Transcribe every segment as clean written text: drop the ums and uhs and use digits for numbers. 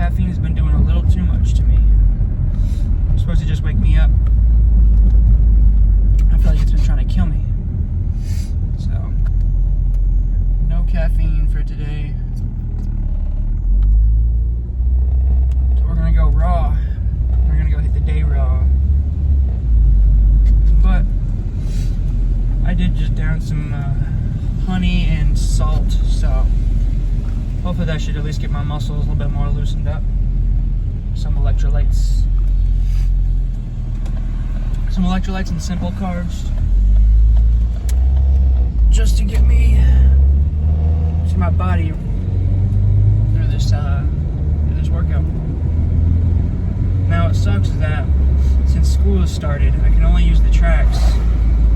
caffeine has been doing a little too much to me. It's supposed to just wake me up. I feel like it's been trying to kill me. So, no caffeine for today. So we're gonna go raw. We're gonna go hit the day raw. But I did just down some honey and salt, so hopefully that should at least get my muscles a little bit more loosened up. Some electrolytes. Some electrolytes and simple carbs. Just to get me to my body through this workout. Now what sucks is that since school has started, I can only use the tracks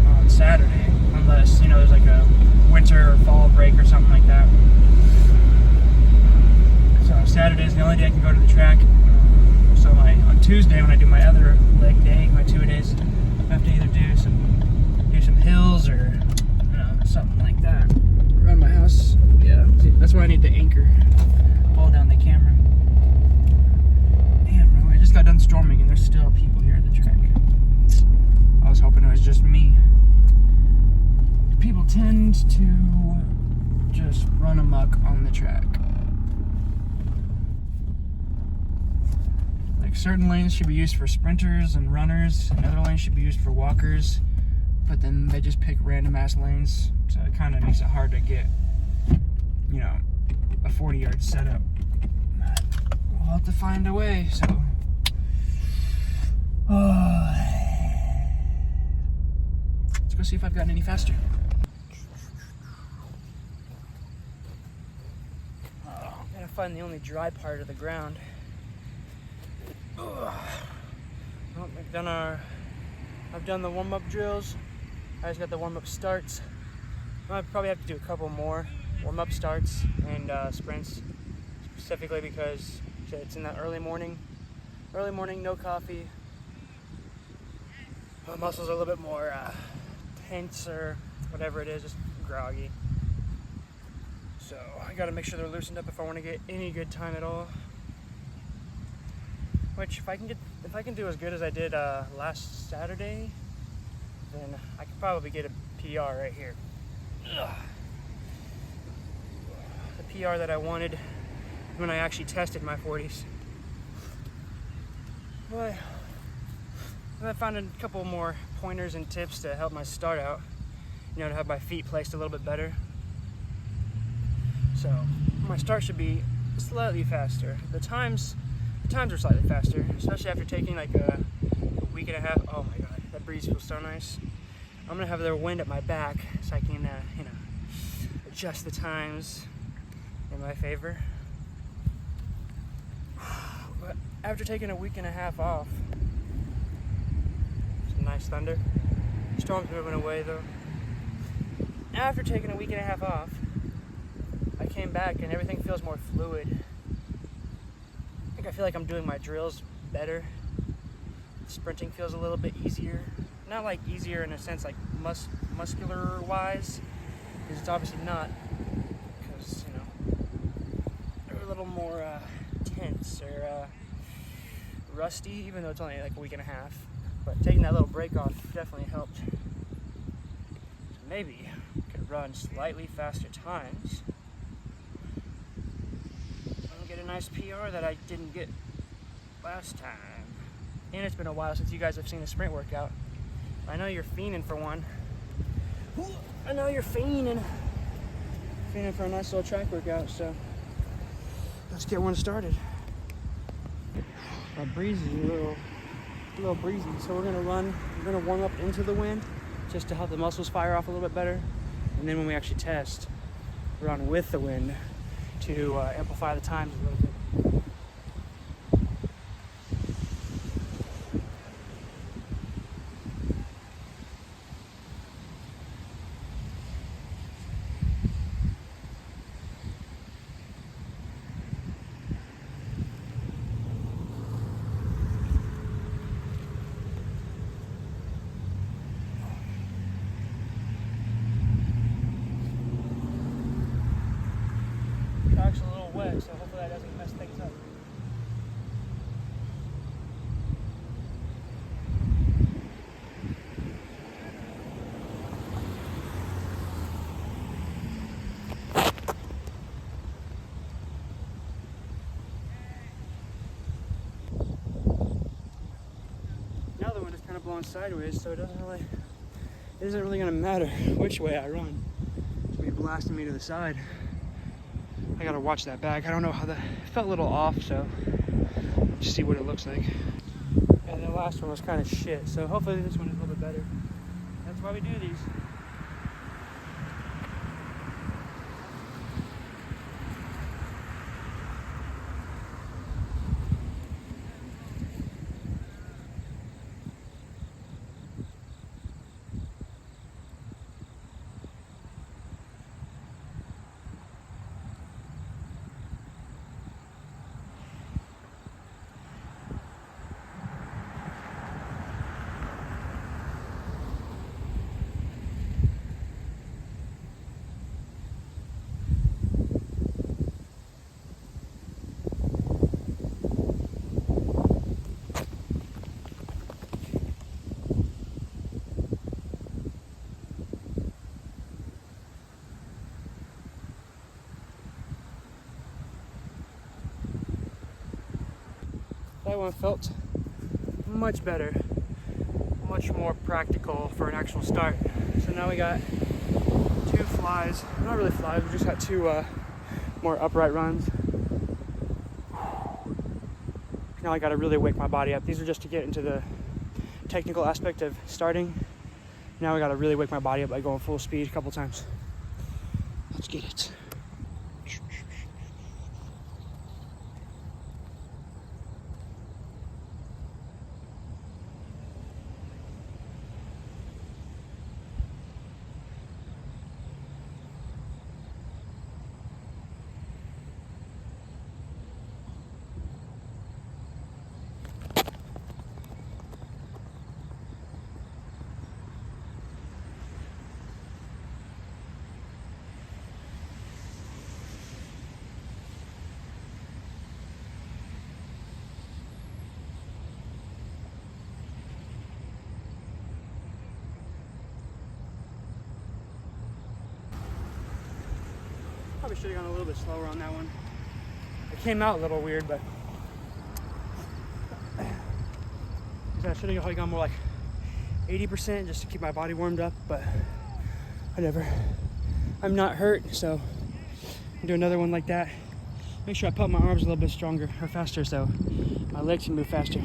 on Saturday, unless, you know, there's like a winter or fall break or something like that. So Saturday is the only day I can go to the track. So on Tuesday when I do my other leg day, my 2 days, I have to either do some hills or something like that around my house. Yeah, see, that's why I need the anchor. Pull down the camera. Damn, bro, I just got done storming and there's still people here at the track. I was hoping it was just me. People tend to just run amok on the track. Like certain lanes should be used for sprinters and runners, and other lanes should be used for walkers, but then they just pick random ass lanes, so it kind of makes it hard to get, you know, a 40-yard setup. But we'll have to find a way, so. Let's go see if I've gotten any faster. Gotta find the only dry part of the ground. Well, I've done the warm-up drills. I just got the warm-up starts. I probably have to do a couple more warm-up starts and sprints, specifically because it's in that early morning, no coffee. My muscles are a little bit more tense or whatever it is, just groggy. So I gotta make sure they're loosened up if I want to get any good time at all. Which if I can do as good as I did last Saturday, then I could probably get a PR right here. Ugh. The PR that I wanted when I actually tested my 40s. But I found a couple more pointers and tips to help my start out. You know, to have my feet placed a little bit better. So my start should be slightly faster. The times are slightly faster, especially after taking like a week and a half. Oh my god, that breeze feels so nice. I'm gonna have their wind at my back so I can, adjust the times in my favor. But after taking a week and a half off, some nice thunder. Storm's moving away though. After taking a week and a half off, I came back and everything feels more fluid. I feel like I'm doing my drills better. Sprinting feels a little bit easier. Not like easier in a sense like muscular wise, because it's obviously not, because they're a little more tense or rusty, even though it's only like a week and a half. But taking that little break off definitely helped. So maybe I could run slightly faster times. Get a nice PR that I didn't get last time. And it's been a while since you guys have seen a sprint workout. I know you're fiending for one. I know you're fiending for a nice little track workout, so let's get one started. My breeze is a little breezy, so we're gonna warm up into the wind just to help the muscles fire off a little bit better. And then when we actually test, run with the wind to amplify the times a little bit. Track's a little wet, so hopefully that doesn't mess things up. going sideways, so it isn't really gonna matter which way I run. It's gonna be blasting me to the side. I gotta watch that back. I don't know how it felt a little off, so just see what it looks like. And the last one was kind of shit, so hopefully this one is a little bit better. That's why we do these. That one felt much better, much more practical for an actual start. So now we got 2 flies, not really flies, we just got 2 more upright runs. Now I gotta really wake my body up. These are just to get into the technical aspect of starting. Now I gotta really wake my body up by going full speed a couple times. Let's get it. Probably should have gone a little bit slower on that one. It came out a little weird, but I should have gone more like 80% just to keep my body warmed up, but whatever. I'm not hurt, so I'll do another one like that. Make sure I pump my arms a little bit stronger or faster so my legs can move faster.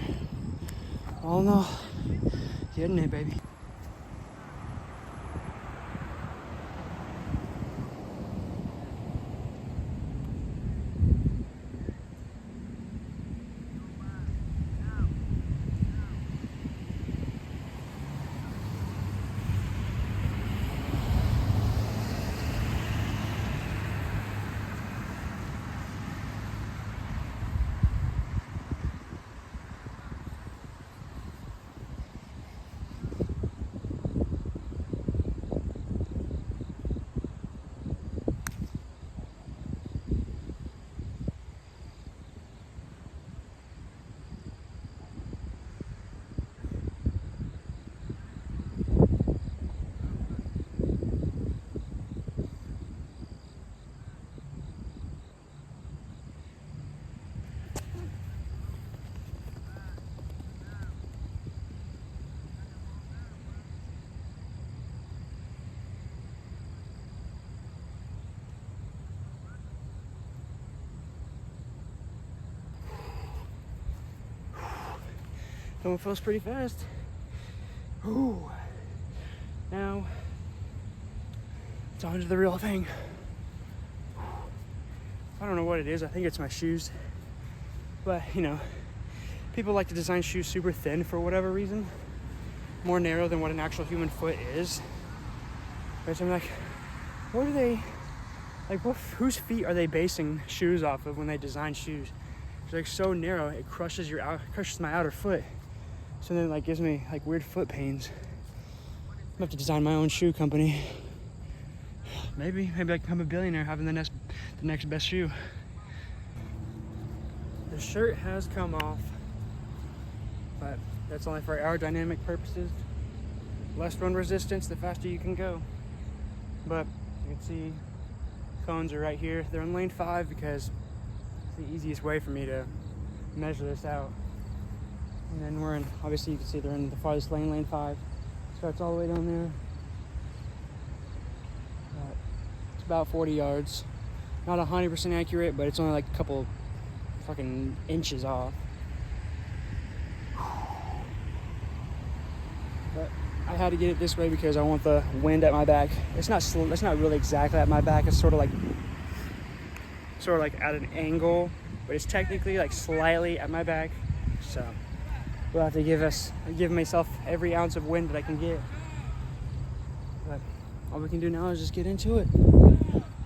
All in all, getting it, baby. That one feels pretty fast. Ooh. Now, it's on to the real thing. I don't know what it is. I think it's my shoes. But, you know, people like to design shoes super thin for whatever reason. More narrow than what an actual human foot is. Right, so I'm like, what are they, like, whose feet are they basing shoes off of when they design shoes? It's like so narrow, it crushes my outer foot. So then it like gives me like weird foot pains. I'm gonna have to design my own shoe company. Maybe I can become a billionaire having the next best shoe. The shirt has come off, but that's only for aerodynamic purposes. Less run resistance, the faster you can go. But you can see cones are right here. They're in lane 5 because it's the easiest way for me to measure this out. And then we're in, obviously you can see they're in the farthest lane, lane 5. Starts all the way down there. It's about 40 yards. Not 100% accurate, but it's only like a couple fucking inches off. But I had to get it this way because I want the wind at my back. It's not really exactly at my back. It's sort of like at an angle, but it's technically like slightly at my back. So we'll have to give myself every ounce of wind that I can get. But all we can do now is just get into it.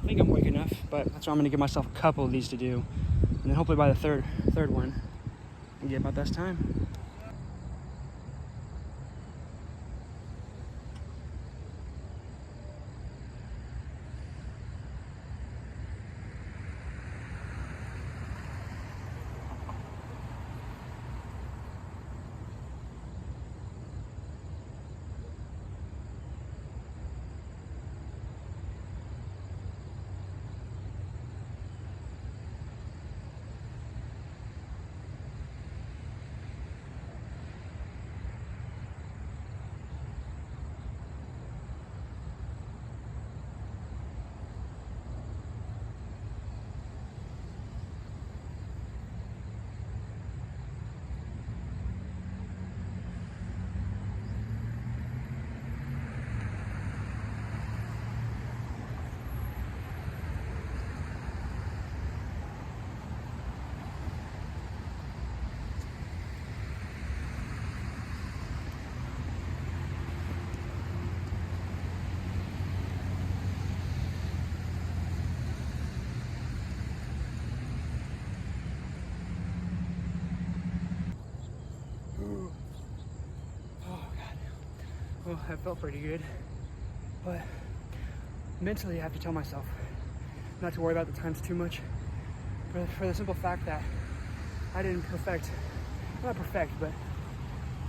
I think I'm awake enough, but that's why I'm gonna give myself a couple of these to do, and then hopefully by the third one, I can get my best time. Well, that felt pretty good, but mentally I have to tell myself not to worry about the times too much for the simple fact that I didn't but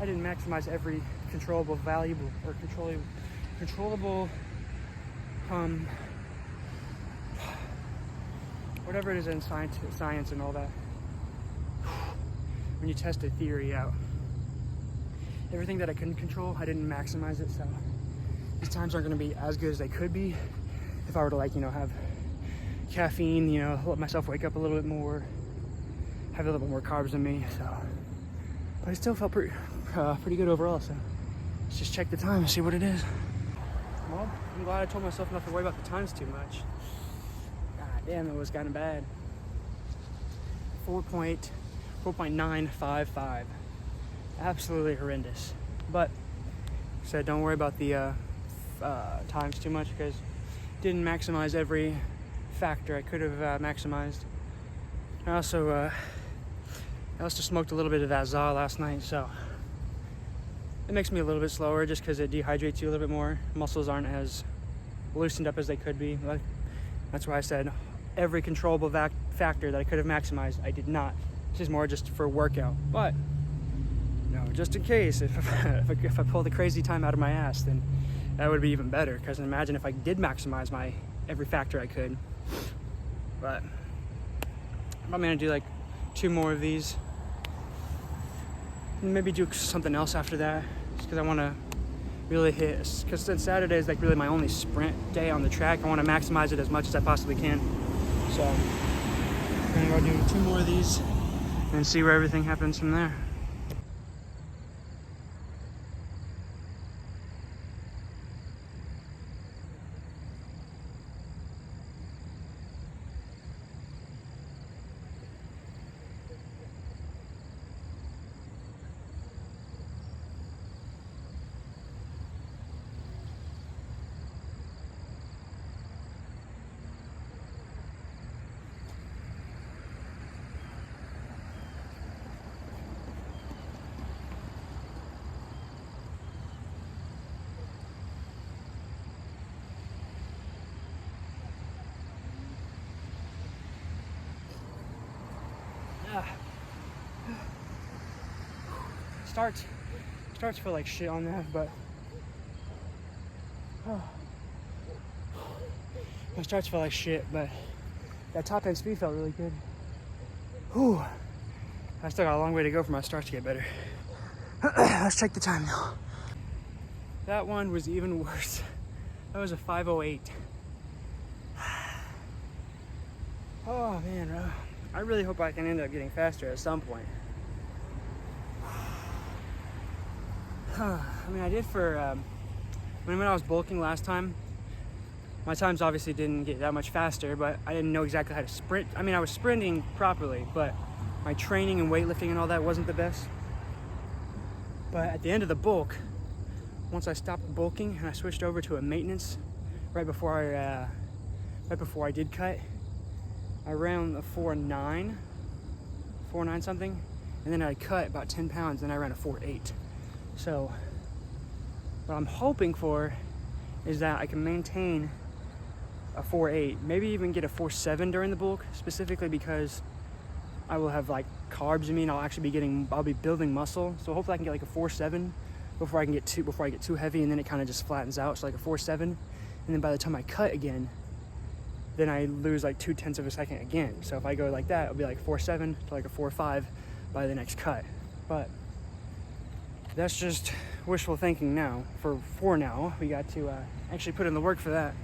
I didn't maximize every controllable valuable or controllable whatever it is in science and all that. When you test a theory out, everything that I couldn't control, I didn't maximize it, so these times aren't going to be as good as they could be if I were to, like, you know, have caffeine, you know, let myself wake up a little bit more, have a little bit more carbs in me, so. But it still felt pretty good overall, so let's just check the time and see what it is. Well, I'm glad I told myself not to worry about the times too much. God damn, it was kind of bad. 4.955. Absolutely horrendous. But said don't worry about the times too much because didn't maximize every factor I could have maximized. I also smoked a little bit of that za last night, so it makes me a little bit slower just because it dehydrates you a little bit more. Muscles aren't as loosened up as they could be. That's why I said every controllable factor that I could have maximized, I did not. This is more just for workout, but no, just in case if I pull the crazy time out of my ass, then that would be even better. Because imagine if I did maximize my every factor I could. But I'm gonna do like 2 more of these, and maybe do something else after that, just because I want to really hit. Because since Saturday is like really my only sprint day on the track, I want to maximize it as much as I possibly can. So I'm gonna go do 2 more of these and see where everything happens from there. Starts feel like shit on that, but my starts feel like shit, but that top end speed felt really good. Whew. I still got a long way to go for my starts to get better. Let's check the time now. That one was even worse. That was a 5:08. Oh man, I really hope I can end up getting faster at some point. I mean, I did for when I was bulking last time. My times obviously didn't get that much faster, but I didn't know exactly how to sprint. I mean, I was sprinting properly, but my training and weightlifting and all that wasn't the best. But at the end of the bulk, once I stopped bulking and I switched over to a maintenance right before I did cut, I ran a 4.9 something, and then I cut about 10 pounds, and I ran a 4.8. So what I'm hoping for is that I can maintain a 4.8, maybe even get a 4.7 during the bulk, specifically because I will have like carbs in me and I'll be building muscle. So hopefully I can get like a 4.7 before I get too heavy, and then it kind of just flattens out. So like a 4.7, and then by the time I cut again, then I lose like 0.2 of a second again. So if I go like that, it'll be like 4.7 to like a 4.5 by the next cut. But that's just wishful thinking now. For now, we got to actually put in the work for that.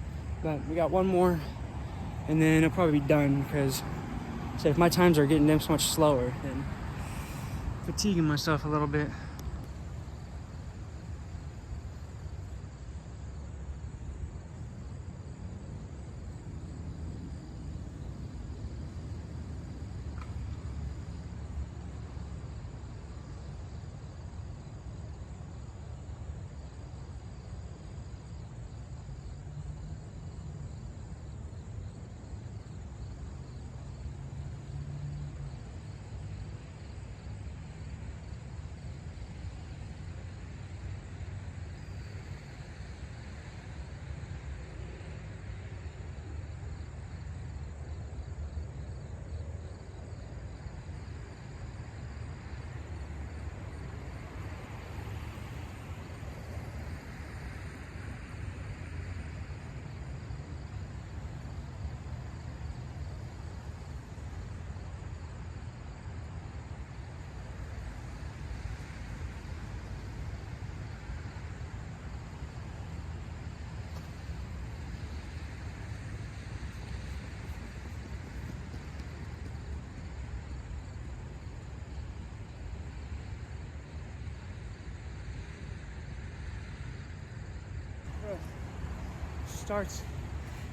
But we got one more, and then it'll probably be done, because so if my times are getting so much slower, then fatiguing myself a little bit. Starts,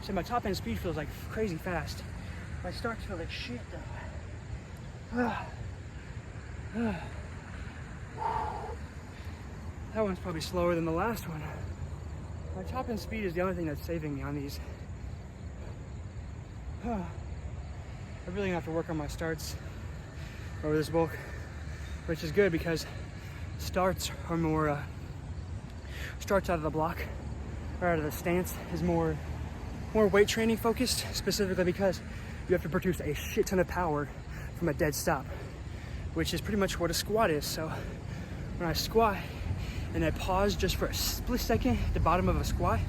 so my top end speed feels like crazy fast. My starts feel like shit though. That one's probably slower than the last one. My top end speed is the only thing that's saving me on these. I really gonna have to work on my starts over this bulk, which is good because starts are more starts out of the block or out of the stance is more weight training focused, specifically because you have to produce a shit ton of power from a dead stop, which is pretty much what a squat is. So when I squat and I pause just for a split second at the bottom of a squat,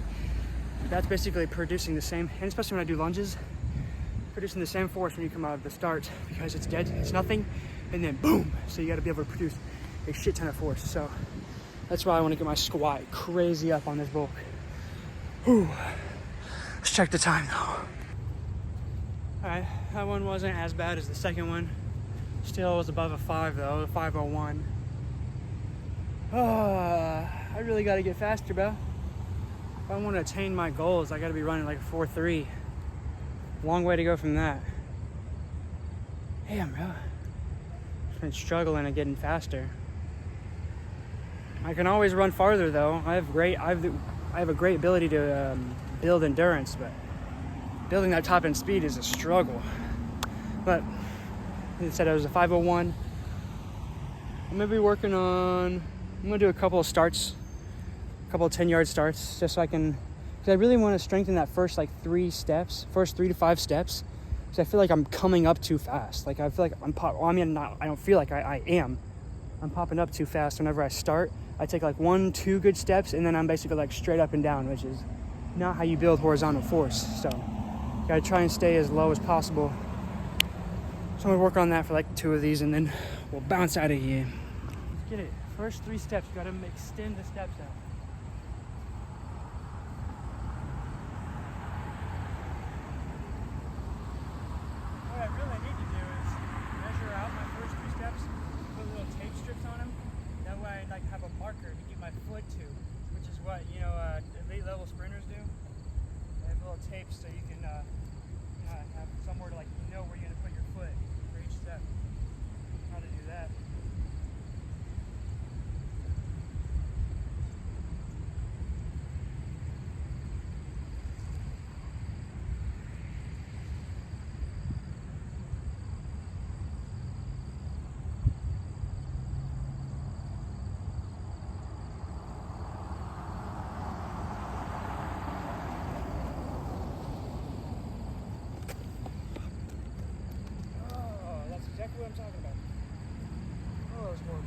that's basically producing the same, and especially when I do lunges, producing the same force when you come out of the start, because it's dead, it's nothing, and then boom. So you got to be able to produce a shit ton of force. So that's why I want to get my squat crazy up on this bulk. Whew. Let's check the time though. Alright, that one wasn't as bad as the second one. Still was above a 5 though, a 5:01. I really gotta get faster, bro. If I want to attain my goals, I gotta be running like a 4.3. Long way to go from that. Damn, bro. I've been struggling at getting faster. I can always run farther though. I have a great ability to build endurance, but building that top end speed is a struggle. But like I said, it was a 5:01. I'm gonna be working on, I'm gonna do a couple of starts, a couple of 10-yard starts, just so I can, because I really want to strengthen that first 3 to 5 steps, because I feel like I'm coming up too fast. Like I feel like I don't feel like I am. I'm popping up too fast whenever I start. I take like 1-2 good steps, and then I'm basically like straight up and down, which is not how you build horizontal force. So gotta try and stay as low as possible. So I'm gonna work on that for like 2 of these, and then we'll bounce out of here. Let's get it. First 3 steps, you gotta extend the steps out. What I really need to do is measure out my first 2 steps, put little tape strips on them. That way I like have a marker to get my foot to, which is what, you know, elite level sprinters do. They have little tapes so you can have somewhere to, like, you know where you're gonna put your foot for each step. How to do that. Exactly what I'm talking about. Oh, that was horrible.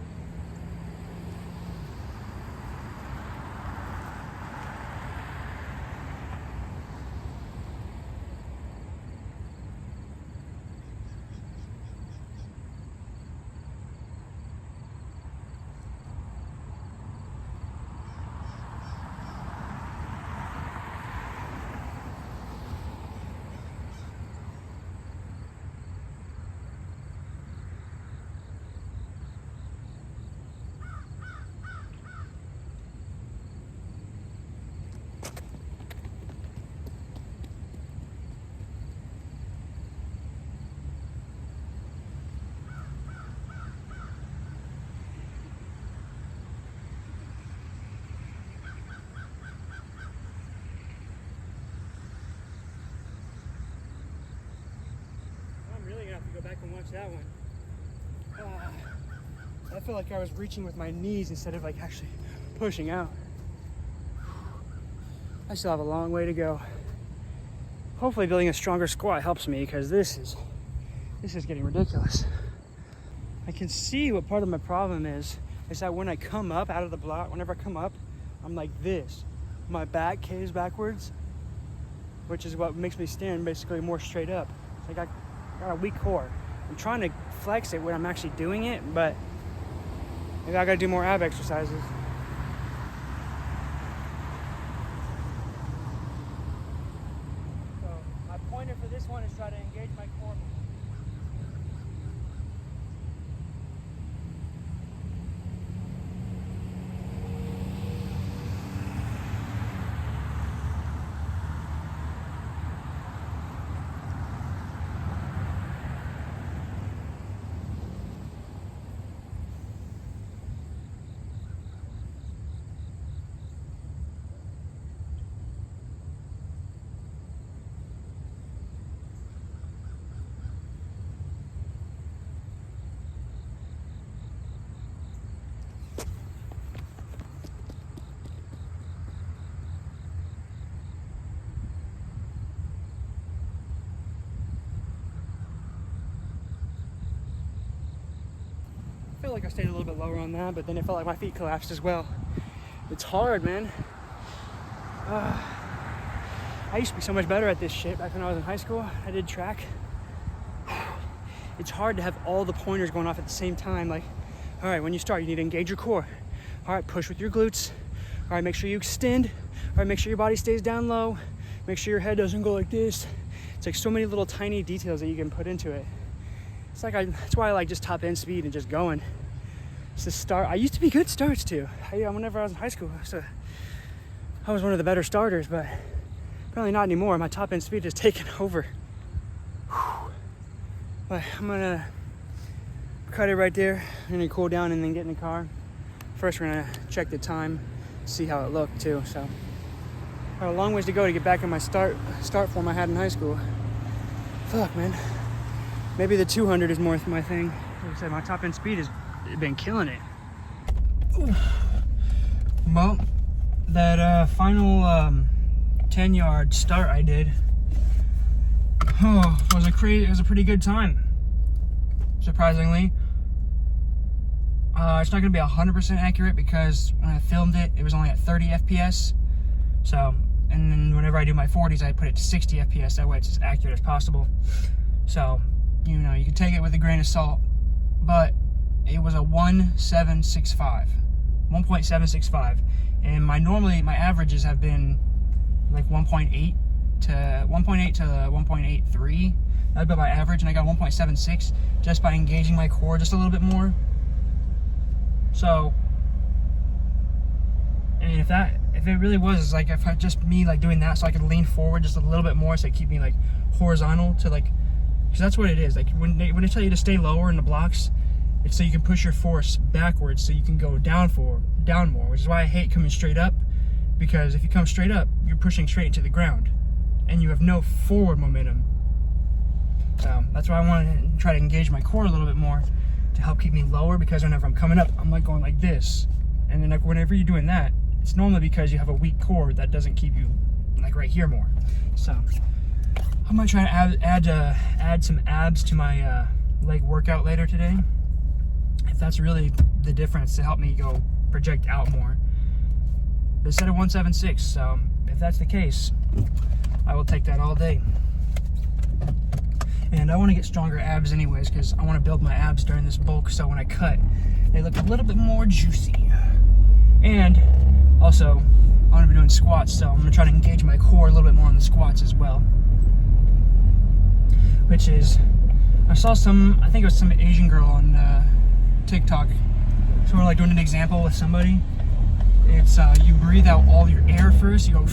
Go back and watch that one. I felt like I was reaching with my knees instead of like actually pushing out. I still have a long way to go. Hopefully building a stronger squat helps me, because this is getting ridiculous. I can see what part of my problem is that when I come up out of the block, whenever I come up, I'm like this. My back caves backwards, which is what makes me stand basically more straight up. It's like I got a weak core. I'm trying to flex it when I'm actually doing it, but maybe I gotta do more ab exercises. So my pointer for this one is try to engage my core more. I feel like I stayed a little bit lower on that, but then it felt like my feet collapsed as well. It's hard, man. I used to be so much better at this shit back when I was in high school. I did track. It's hard to have all the pointers going off at the same time. Like, all right, when you start, you need to engage your core. All right, push with your glutes. All right, make sure you extend. All right, make sure your body stays down low. Make sure your head doesn't go like this. It's like so many little tiny details that you can put into it. It's like that's why I like just top end speed and just going. It's the start. I used to be good starts too. Whenever I was in high school, I was one of the better starters, but apparently not anymore. My top end speed has taken over. Whew. But I'm gonna cut it right there. I'm gonna cool down and then get in the car. First, we're gonna check the time, see how it looked too. So, got a long ways to go to get back in my start form I had in high school. Fuck, man. Maybe the 200 is more my thing. Like I said, my top end speed has been killing it. Well, that final 10-yard start I did, it was a pretty good time. Surprisingly, it's not gonna be 100% accurate because when I filmed it, it was only at 30 FPS. So, and then whenever I do my 40s, I put it to 60 FPS. That way, it's as accurate as possible. So, you can take it with a grain of salt, but it was a 1765. 1.765, and my averages have been like 1.8 to 1.83. That'd be my average, and I got 1.76 just by engaging my core just a little bit more. So, I mean, if it really was like, if I just me like doing that so I could lean forward just a little bit more, so it keep me like horizontal to like, because that's what it is. Like when they tell you to stay lower in the blocks, it's so you can push your force backwards so you can go down more, which is why I hate coming straight up, because if you come straight up, you're pushing straight into the ground and you have no forward momentum. So that's why I want to try to engage my core a little bit more to help keep me lower, because whenever I'm coming up, I'm like going like this. And then like whenever you're doing that, it's normally because you have a weak core that doesn't keep you like right here more. So I'm gonna try to add some abs to my leg workout later today, if that's really the difference, to help me go project out more. They said a 176, so if that's the case, I will take that all day. And I want to get stronger abs anyways, because I want to build my abs during this bulk, so when I cut, they look a little bit more juicy. And also, I want to be doing squats, so I'm going to try to engage my core a little bit more on the squats as well. Which is, I saw I think it was some Asian girl on TikTok, sort of like doing an example with somebody. It's you breathe out all your air first, you go,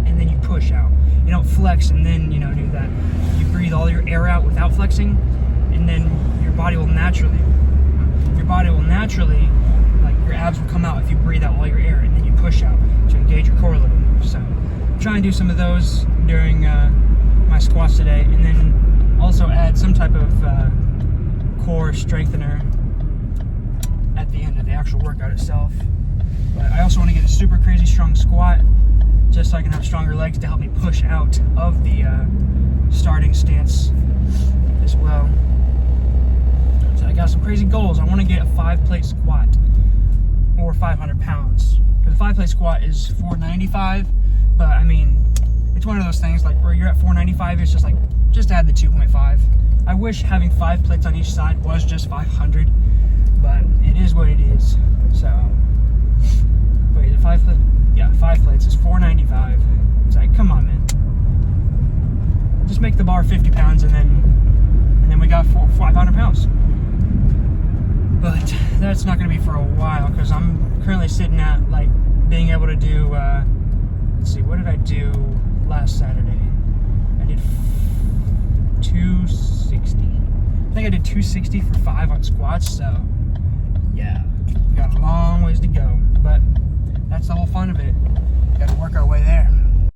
and then you push out. You don't flex and then, do that. You breathe all your air out without flexing, and then your body will naturally, like your abs will come out if you breathe out all your air and then you push out to engage your core a little more. So try and do some of those during my squats today, and then also add some type of core strengthener at the end of the actual workout itself. But I also want to get a super crazy strong squat, just so I can have stronger legs to help me push out of the starting stance as well. So I got some crazy goals. I want to get a 5-plate squat, or 500 pounds. Because the 5-plate squat is 495, but I mean, it's one of those things like where you're at 495, it's just like, just add the 2.5. I wish having 5 plates on each side was just 500, but it is what it is. So, wait, 5 plates? Yeah, 5 plates is 495. It's like, come on, man. Just make the bar 50 pounds, and then we got 500 pounds. But that's not going to be for a while, because I'm currently sitting at like being able to do. Let's see, what did I do last Saturday? I did 260. I think I did 260 for 5 on squats. So yeah, got a long ways to go, but that's the whole fun of it. Got to work our way there.